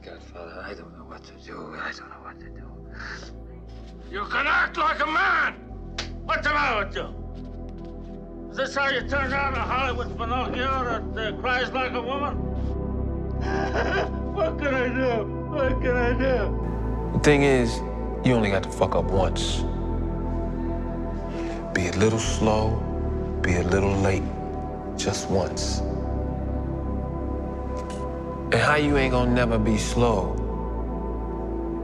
Godfather, I don't know what to do. I don't know what to do. You can act like a man! What's the matter with you? Is this how you turn out a Hollywood Pinocchio that cries like a woman? What can I do? What can I do? The thing is, you only got to fuck up once. Be a little slow, be a little late, just once. And how you ain't gonna never be slow,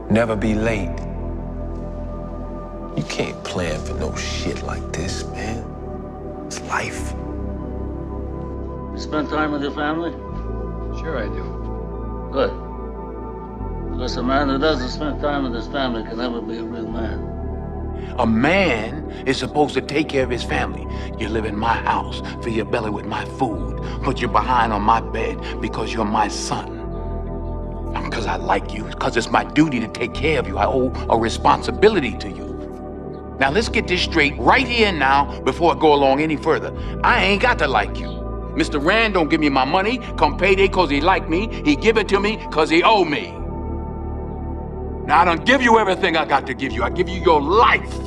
never be late? You can't plan for no shit like this, man. It's life. You spend time with your family? Sure I do. Good. Because a man who doesn't spend time with his family can never be a real man. A man is supposed to take care of his family. You live in my house, fill your belly with my food, put you behind on my bed because you're my son. Not because I like you, because it's my duty to take care of you. I owe a responsibility to you. Now let's get this straight right here and now before I go along any further. I ain't got to like you. Mr. Rand don't give me my money come payday because he like me. He give it to me because he owe me. Now I don't give you everything I got to give you. I give you your life.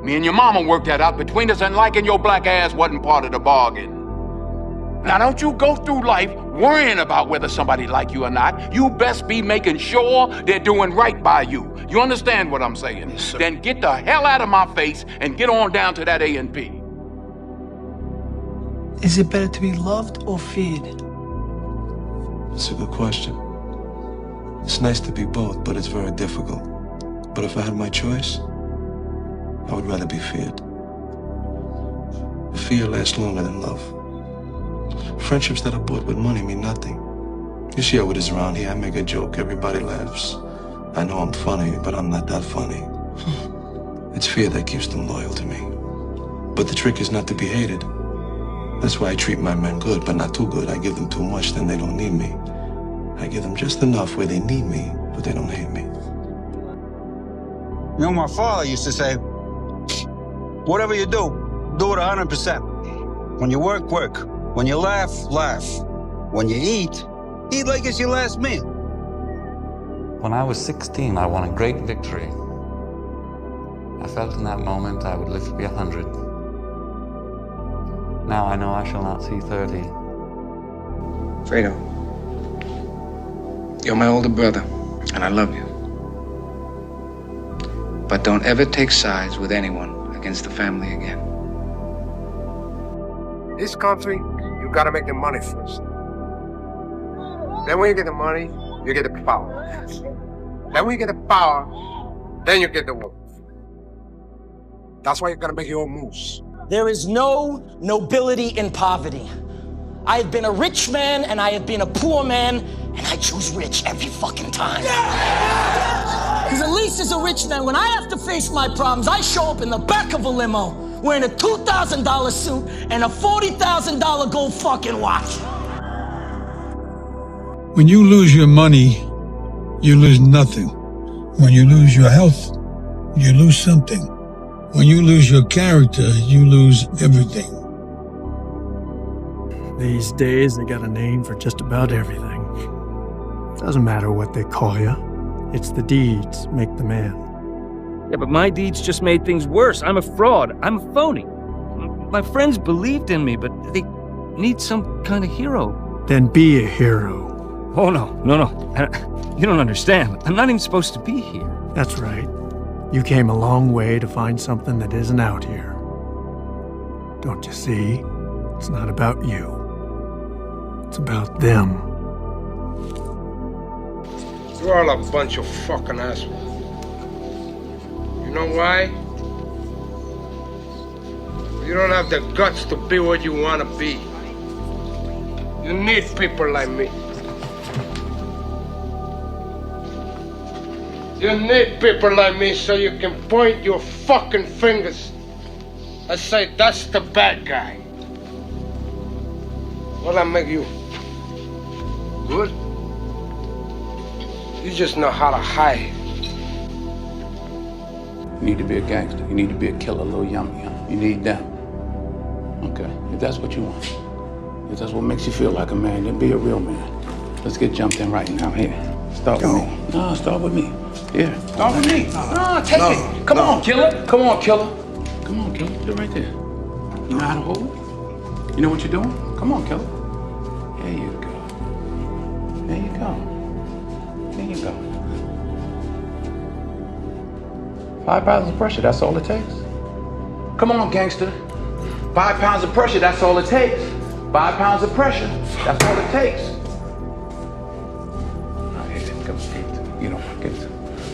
Me and your mama worked that out between us, and liking your black ass wasn't part of the bargain. Now don't you go through life worrying about whether somebody like you or not. You best be making sure they're doing right by you. You understand what I'm saying? Yes, sir. Then get the hell out of my face and get on down to that A&P. Is it better to be loved or feared? It's a good question. It's nice to be both, but it's very difficult. But if I had my choice, I would rather be feared. Fear lasts longer than love. Friendships that are bought with money mean nothing. You see how it is around here. I make a joke, everybody laughs. I know I'm funny, but I'm not that funny. It's fear that keeps them loyal to me. But the trick is not to be hated. That's why I treat my men good, but not too good. I give them too much, then they don't need me. I give them just enough where they need me, but they don't hate me. You know, my father used to say, whatever you do it 100%. When you work, work. When you laugh, laugh. When you eat like it's your last meal. When I was 16, I won a great victory. I felt in that moment I would live to be 100. Now I know I shall not see 30. Fredo, you're my older brother, and I love you. But don't ever take sides with anyone against the family again. This country, you gotta make the money first. Then when you get the money, you get the power. Then when you get the power, then you get the wealth. That's why you gotta make your own moves. There is no nobility in poverty. I have been a rich man and I have been a poor man, and I choose rich every fucking time. Because at least as a rich man, when I have to face my problems, I show up in the back of a limo wearing a $2,000 suit and a $40,000 gold fucking watch. When you lose your money, you lose nothing. When you lose your health, you lose something. When you lose your character, you lose everything. These days, they got a name for just about everything. Doesn't matter what they call you. It's the deeds make the man. Yeah, but my deeds just made things worse. I'm a fraud. I'm a phony. My friends believed in me, but they need some kind of hero. Then be a hero. Oh, no. You don't understand. I'm not even supposed to be here. That's right. You came a long way to find something that isn't out here. Don't you see? It's not about you. It's about them. You're all a bunch of fucking assholes. You know why? You don't have the guts to be what you want to be. You need people like me. You need people like me so you can point your fucking fingers and say, that's the bad guy. Will I make you good? You just know how to hide. You need to be a gangster. You need to be a killer, little yummy. You need them. Okay, if that's what you want, if that's what makes you feel like a man, then be a real man. Let's get jumped in right now here. Start with me. No, start with me. Yeah. Start with me. No, take it. Come on, killer. Come on, killer. Come on, killer. You're right there. You know how to hold it? You know what you're doing? Come on, killer. There you go. There you go. There you go. 5 pounds of pressure, that's all it takes. Come on, gangster. 5 pounds of pressure, that's all it takes. 5 pounds of pressure, that's all it takes. All right, here, come get it. You know, get it.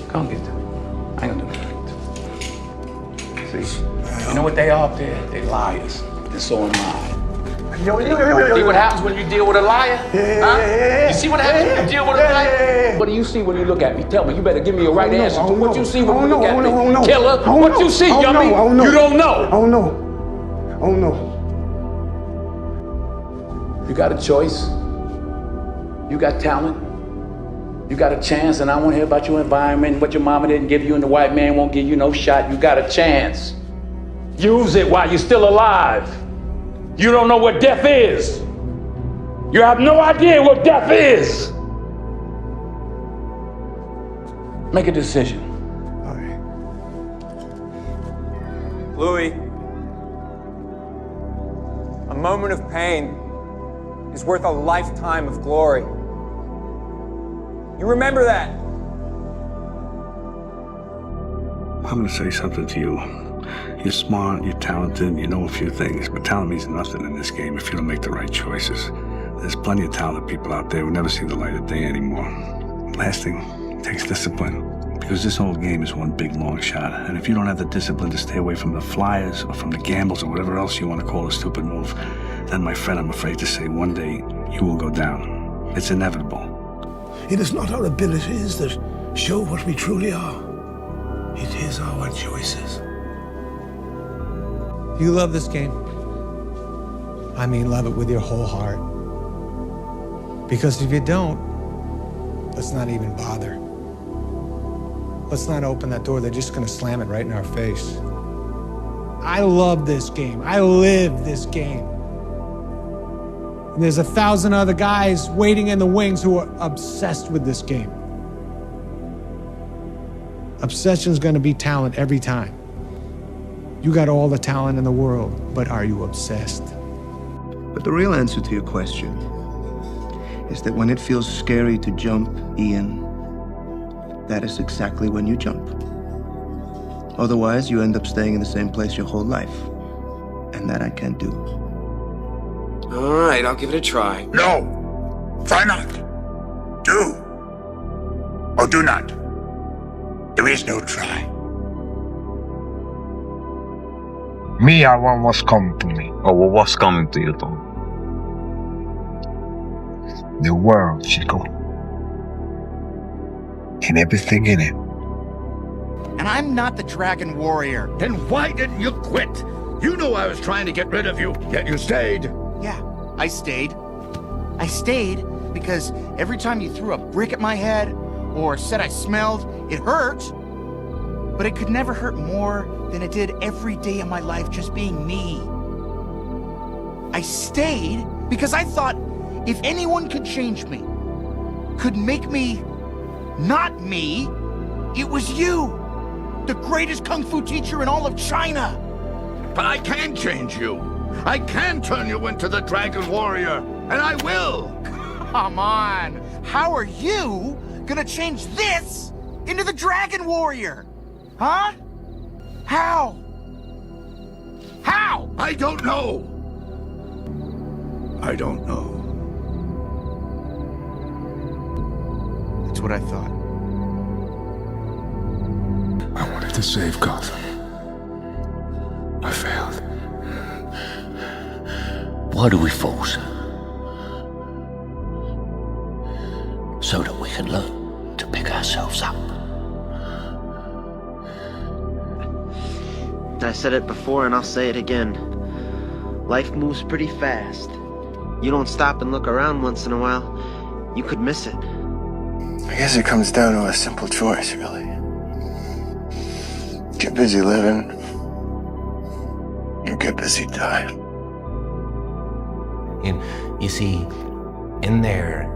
Come get it. I ain't gonna do it. See, you know what they are up there? They liars, and so am I. See what happens when you deal with a liar? Huh? You see what happens when you deal with a liar? What do you see when you look at me? Tell me. You better give me a right answer to what you see when you look at me. Killer, what you see, yummy? You don't know. Oh no. Oh no. You got a choice. You got talent. You got a chance, and I want to hear about your environment and what your mama didn't give you and the white man won't give you no shot. You got a chance. Use it while you're still alive. You don't know what death is. You have no idea what death is. Make a decision. All right. Louis, a moment of pain is worth a lifetime of glory. You remember that? I'm gonna say something to you. You're smart, you're talented, you know a few things, but talent means nothing in this game if you don't make the right choices. There's plenty of talented people out there who never see the light of day anymore. Last thing, it takes discipline. Because this whole game is one big long shot. And if you don't have the discipline to stay away from the flyers or from the gambles or whatever else you want to call a stupid move, then my friend, I'm afraid to say one day you will go down. It's inevitable. It is not our abilities that show what we truly are. It is our choices. You love this game. I mean, love it with your whole heart. Because if you don't, let's not even bother. Let's not open that door. They're just gonna slam it right in our face. I love this game. I live this game. And there's 1,000 other guys waiting in the wings who are obsessed with this game. Obsession's gonna be talent every time. You got all the talent in the world, but are you obsessed? But the real answer to your question is that when it feels scary to jump, Ian, that is exactly when you jump. Otherwise, you end up staying in the same place your whole life. And that I can't do. All right, I'll give it a try. No! Try not. Do. Or do not. There is no try. Me, I want what's coming to me. Oh, well, what's coming to you, Tom? The world, Chico. And everything in it. And I'm not the Dragon Warrior. Then why didn't you quit? You knew I was trying to get rid of you, yet you stayed. Yeah, I stayed. I stayed because every time you threw a brick at my head or said I smelled, it hurt. But it could never hurt more than it did every day of my life just being me. I stayed because I thought if anyone could change me, could make me not me, it was you, the greatest kung fu teacher in all of China. But I can change you. I can turn you into the Dragon Warrior, and I will. Come on, how are you gonna change this into the Dragon Warrior? Huh? How? How? I don't know. I don't know. That's what I thought. I wanted to save Gotham. I failed. Why do we fall, sir? So that we can learn to pick ourselves up. I said it before and I'll say it again. Life moves pretty fast. You don't stop and look around once in a while, you could miss it. I guess it comes down to a simple choice, really. Get busy living, or get busy dying. And you see, in their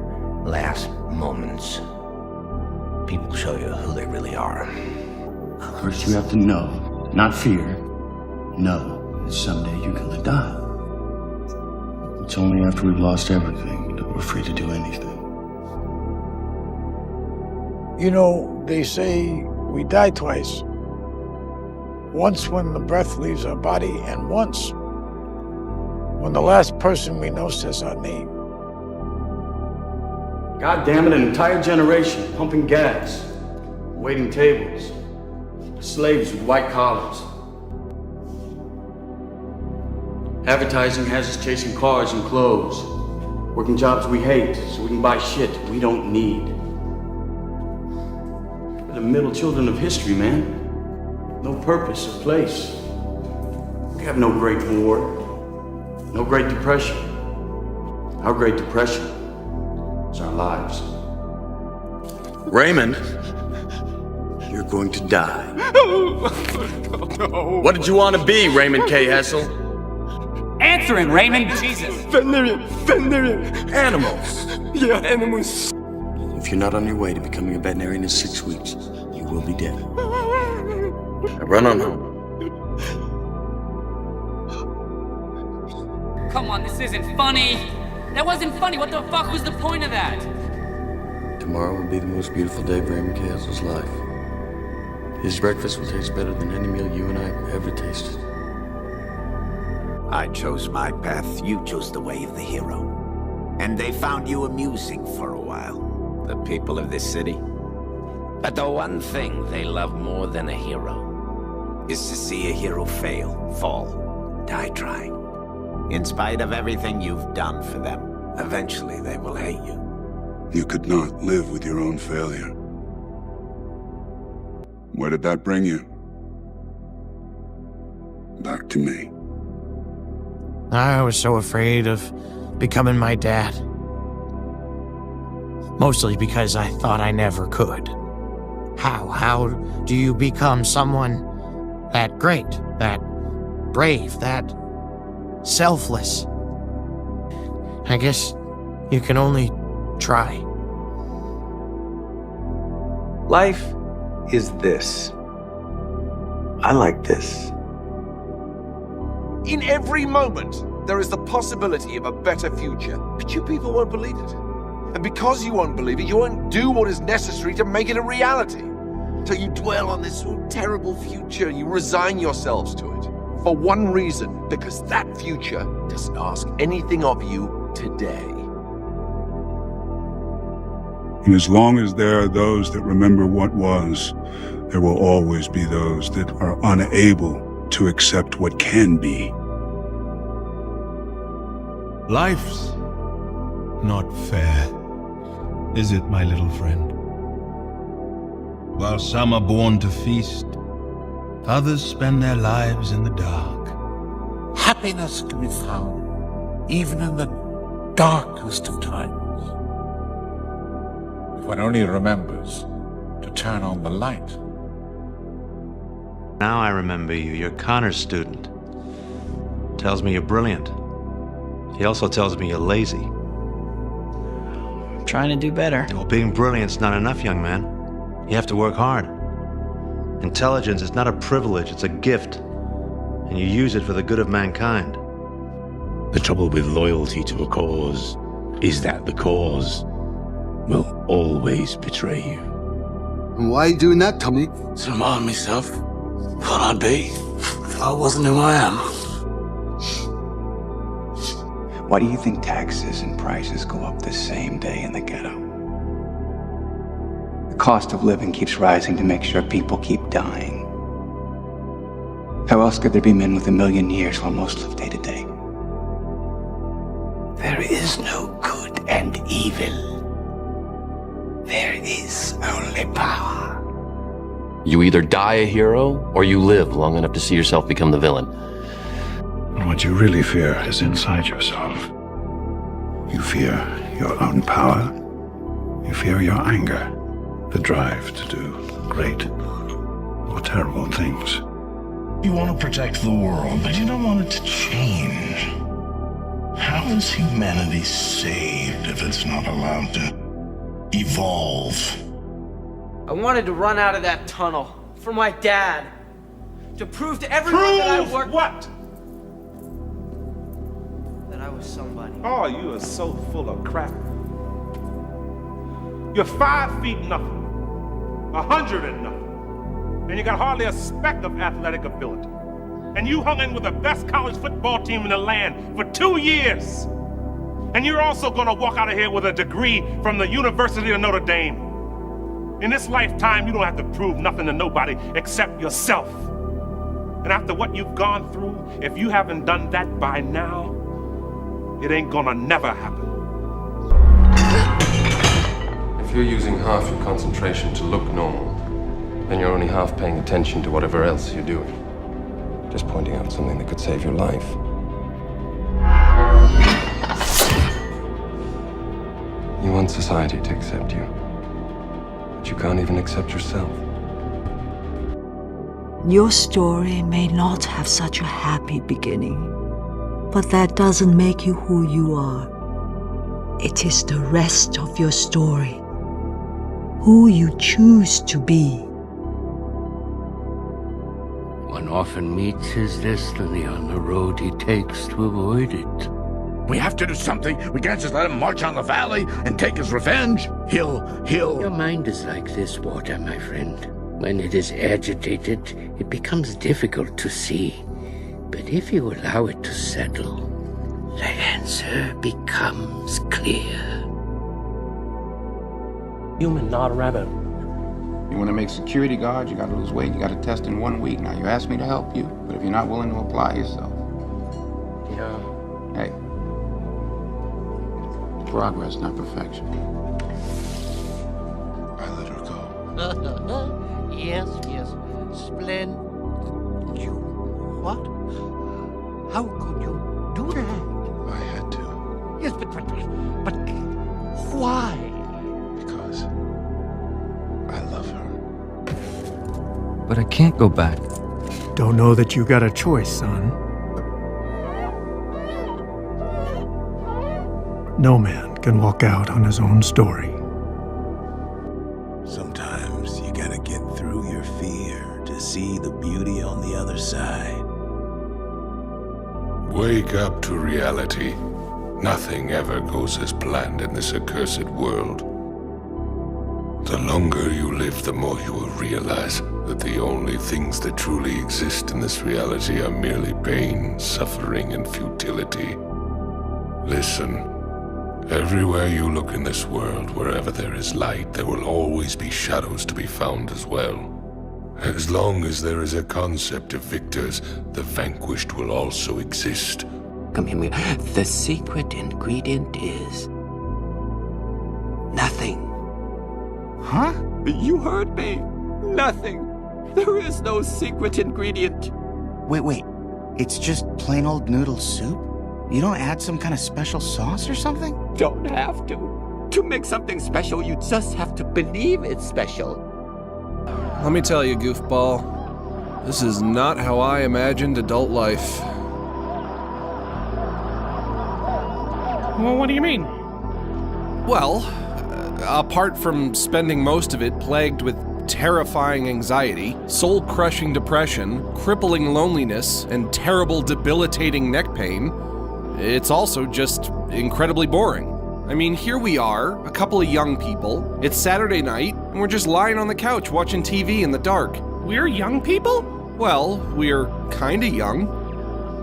last moments, people show you who they really are. First you have to know, not fear. Know that someday you're gonna die. It's only after we've lost everything that we're free to do anything. You know, they say we die twice. Once when the breath leaves our body, and once when the last person we know says our name. God damn it, an entire generation pumping gas, waiting tables, slaves with white collars. Advertising has us chasing cars and clothes, working jobs we hate so we can buy shit we don't need. We're the middle children of history, man. No purpose or place. We have no Great War, no Great Depression. Our Great Depression is our lives. Raymond, you're going to die. No. What did you want to be, Raymond K. Hessel? Answering, Raymond. Jesus. Veterinarian. Animals. Yeah, animals. If you're not on your way to becoming a veterinarian in 6 weeks, you will be dead. Now run on home. Come on, this isn't funny. That wasn't funny. What the fuck was the point of that? Tomorrow will be the most beautiful day of Raymond K. Hessel's life. His breakfast will taste better than any meal you and I have ever tasted. I chose my path, you chose the way of the hero. And they found you amusing for a while, the people of this city. But the one thing they love more than a hero is to see a hero fail, fall, die trying. In spite of everything you've done for them, eventually they will hate you. You could not live with your own failure. Where did that bring you? Back to me. I was so afraid of becoming my dad. Mostly because I thought I never could. How do you become someone that great, that brave, that selfless? I guess you can only try. Life is this. I like this. In every moment, there is the possibility of a better future, but you people won't believe it. And because you won't believe it, you won't do what is necessary to make it a reality. So you dwell on this terrible future, you resign yourselves to it. For one reason, because that future doesn't ask anything of you today. And as long as there are those that remember what was, there will always be those that are unable to accept what can be. Life's not fair, is it, my little friend? While some are born to feast, others spend their lives in the dark. Happiness can be found even in the darkest of times. If one only remembers to turn on the light. Now I remember you. You're Connor's student. Tells me you're brilliant. He also tells me you're lazy. I'm trying to do better. Well, being brilliant's not enough, young man. You have to work hard. Intelligence is not a privilege, it's a gift. And you use it for the good of mankind. The trouble with loyalty to a cause is that the cause will always betray you. And why are you doing that, Tommy? To remind myself what I'd be if I wasn't who I am. Why do you think taxes and prices go up the same day in the ghetto? The cost of living keeps rising to make sure people keep dying. How else could there be men with 1 million years while most live day to day? There is no good and evil. There is only power. You either die a hero, or you live long enough to see yourself become the villain. What you really fear is inside yourself. You fear your own power. You fear your anger, the drive to do great or terrible things. You want to protect the world, but you don't want it to change. How is humanity saved if it's not allowed to evolve? I wanted to run out of that tunnel for my dad. To prove to everyone that I worked. What? That I was somebody. Oh, you are so full of crap. You're 5 feet nothing, 100 and nothing, and you got hardly a speck of athletic ability. And you hung in with the best college football team in the land for 2 years. And you're also gonna walk out of here with a degree from the University of Notre Dame. In this lifetime, you don't have to prove nothing to nobody except yourself. And after what you've gone through, if you haven't done that by now, it ain't gonna never happen. If you're using half your concentration to look normal, then you're only half paying attention to whatever else you're doing. Just pointing out something that could save your life. You want society to accept you, but you can't even accept yourself. Your story may not have such a happy beginning, but that doesn't make you who you are. It is the rest of your story, who you choose to be. One often meets his destiny on the road he takes to avoid it. We have to do something. We can't just let him march on the valley and take his revenge. He'll... Your mind is like this water, my friend. When it is agitated, it becomes difficult to see. But if you allow it to settle, the answer becomes clear. Human, not a rabbit. You want to make security guard, you got to lose weight, you got to test in 1 week. Now, you asked me to help you, but if you're not willing to apply yourself... Yeah. Hey. Progress, not perfection. I let her go. Yes, splendid. You... What? How could you do that? I had to. Yes, but why? Because I love her. But I can't go back. Don't know that you got a choice, son. No man can walk out on his own story. Sometimes you gotta get through your fear to see the beauty on the other side. Wake up to reality. Nothing ever goes as planned in this accursed world. The longer you live, the more you will realize that the only things that truly exist in this reality are merely pain, suffering, and futility. Listen. Everywhere you look in this world, wherever there is light, there will always be shadows to be found as well. As long as there is a concept of victors, the vanquished will also exist. Come here. The secret ingredient is... nothing. Huh? You heard me. Nothing. There is no secret ingredient. Wait. It's just plain old noodle soup? You don't add some kind of special sauce or something? Don't have to. To make something special, you just have to believe it's special. Let me tell you, goofball, this is not how I imagined adult life. Well, what do you mean? Well, apart from spending most of it plagued with terrifying anxiety, soul-crushing depression, crippling loneliness, and terrible, debilitating neck pain, it's also just incredibly boring. I mean, here we are, a couple of young people, it's Saturday night, and we're just lying on the couch watching TV in the dark. We're young people? Well, we're kinda young,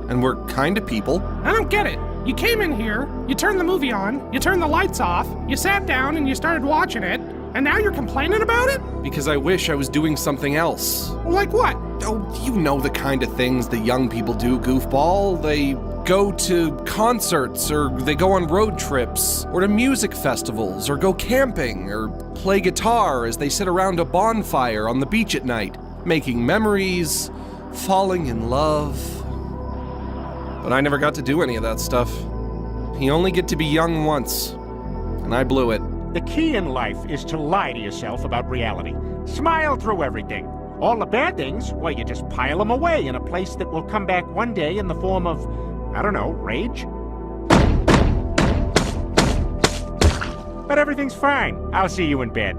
and we're kinda people. I don't get it. You came in here, you turned the movie on, you turned the lights off, you sat down and you started watching it, and now you're complaining about it? Because I wish I was doing something else. Like what? Oh, you know the kind of things the young people do, goofball. They go to concerts, or they go on road trips, or to music festivals, or go camping, or play guitar as they sit around a bonfire on the beach at night, making memories, falling in love. But I never got to do any of that stuff. You only get to be young once, and I blew it. The key in life is to lie to yourself about reality. Smile through everything. All the bad things, well, you just pile them away in a place that will come back one day in the form of, I don't know, rage? But everything's fine. I'll see you in bed.